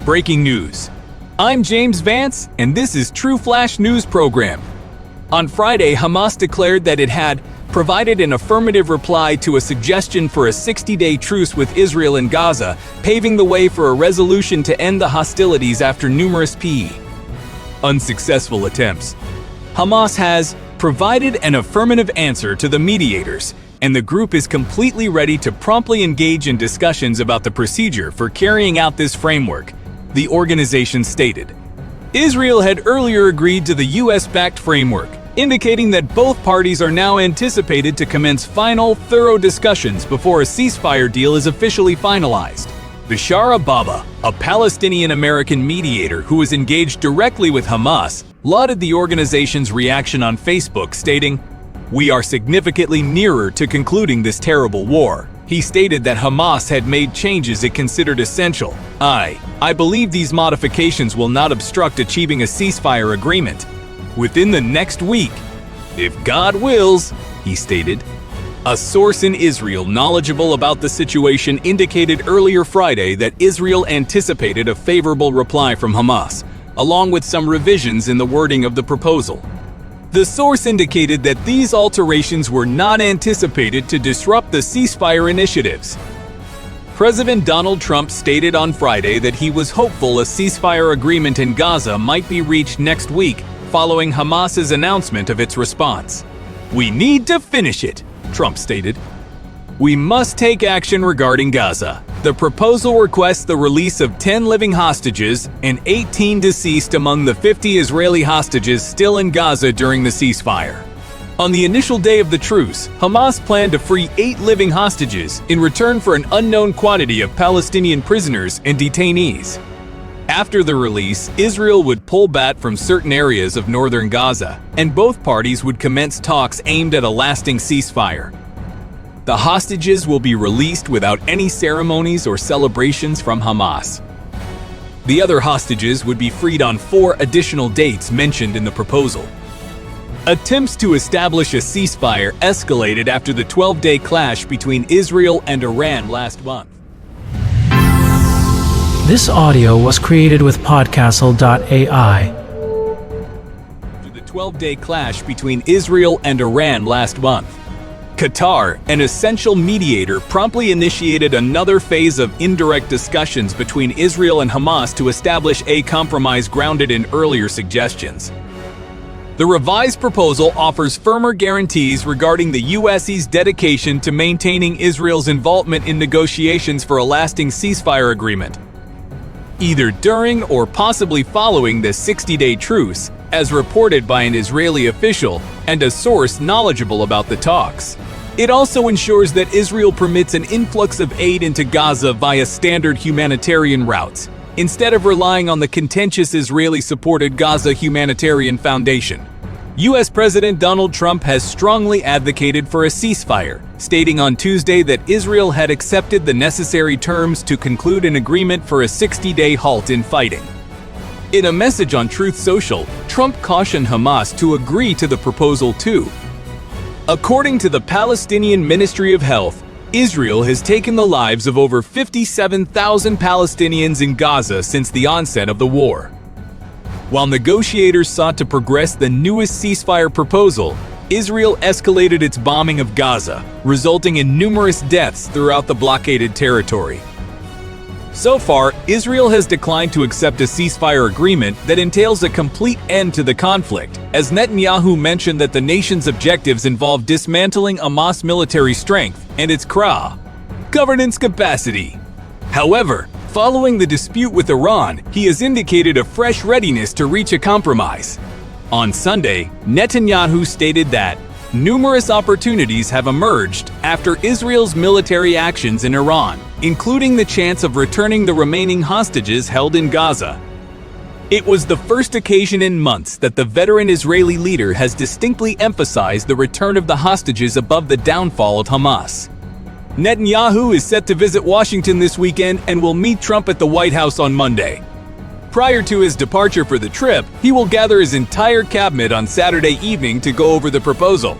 breaking news. I'm James Vance, and this is TrueFlash News Program. On Friday, Hamas declared that it had provided an affirmative reply to a suggestion for a 60-day truce with Israel in Gaza, paving the way for a resolution to end the hostilities after numerous unsuccessful attempts. Hamas has provided an affirmative answer to the mediators, and the group is completely ready to promptly engage in discussions about the procedure for carrying out this framework, the organization stated. Israel had earlier agreed to the US-backed framework, indicating that both parties are now anticipated to commence final, thorough discussions before a ceasefire deal is officially finalized. Bishara Baba, a Palestinian-American mediator who was engaged directly with Hamas, lauded the organization's reaction on Facebook, stating, "We are significantly nearer to concluding this terrible war." He stated that Hamas had made changes it considered essential. I believe these modifications will not obstruct achieving a ceasefire agreement within the next week, if God wills, he stated. A source in Israel knowledgeable about the situation indicated earlier Friday that Israel anticipated a favorable reply from Hamas, along with some revisions in the wording of the proposal. The source indicated that these alterations were not anticipated to disrupt the ceasefire initiatives. President Donald Trump stated on Friday that he was hopeful a ceasefire agreement in Gaza might be reached next week following Hamas's announcement of its response. "We need to finish it," Trump stated. "We must take action regarding Gaza." The proposal requests the release of 10 living hostages and 18 deceased among the 50 Israeli hostages still in Gaza during the ceasefire. On the initial day of the truce, Hamas planned to free 8 living hostages in return for an unknown quantity of Palestinian prisoners and detainees. After the release, Israel would pull back from certain areas of northern Gaza, and both parties would commence talks aimed at a lasting ceasefire. The hostages will be released without any ceremonies or celebrations from Hamas. The other hostages would be freed on 4 additional dates mentioned in the proposal. Attempts to establish a ceasefire escalated after the 12-day clash between Israel and Iran last month. This audio was created with Podcastle.ai. After the 12-day clash between Israel and Iran last month, Qatar, an essential mediator, promptly initiated another phase of indirect discussions between Israel and Hamas to establish a compromise grounded in earlier suggestions. The revised proposal offers firmer guarantees regarding the US's dedication to maintaining Israel's involvement in negotiations for a lasting ceasefire agreement, either during or possibly following the 60-day truce, as reported by an Israeli official and a source knowledgeable about the talks. It also ensures that Israel permits an influx of aid into Gaza via standard humanitarian routes, instead of relying on the contentious Israeli-supported Gaza Humanitarian Foundation. U.S. President Donald Trump has strongly advocated for a ceasefire, stating on Tuesday that Israel had accepted the necessary terms to conclude an agreement for a 60-day halt in fighting. In a message on Truth Social, Trump cautioned Hamas to agree to the proposal too. According to the Palestinian Ministry of Health, Israel has taken the lives of over 57,000 Palestinians in Gaza since the onset of the war. While negotiators sought to progress the newest ceasefire proposal, Israel escalated its bombing of Gaza, resulting in numerous deaths throughout the blockaded territory. So far, Israel has declined to accept a ceasefire agreement that entails a complete end to the conflict, as Netanyahu mentioned that the nation's objectives involve dismantling Hamas military strength and its governance capacity. However, following the dispute with Iran, he has indicated a fresh readiness to reach a compromise. On Sunday, Netanyahu stated that numerous opportunities have emerged after Israel's military actions in Iran, including the chance of returning the remaining hostages held in Gaza. It was the first occasion in months that the veteran Israeli leader has distinctly emphasized the return of the hostages above the downfall of Hamas. Netanyahu is set to visit Washington this weekend and will meet Trump at the White House on Monday. Prior to his departure for the trip, he will gather his entire cabinet on Saturday evening to go over the proposal.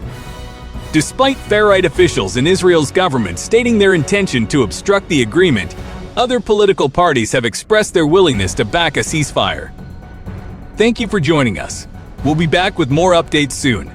Despite Farite officials in Israel's government stating their intention to obstruct the agreement, other political parties have expressed their willingness to back a ceasefire. Thank you for joining us. We'll be back with more updates soon.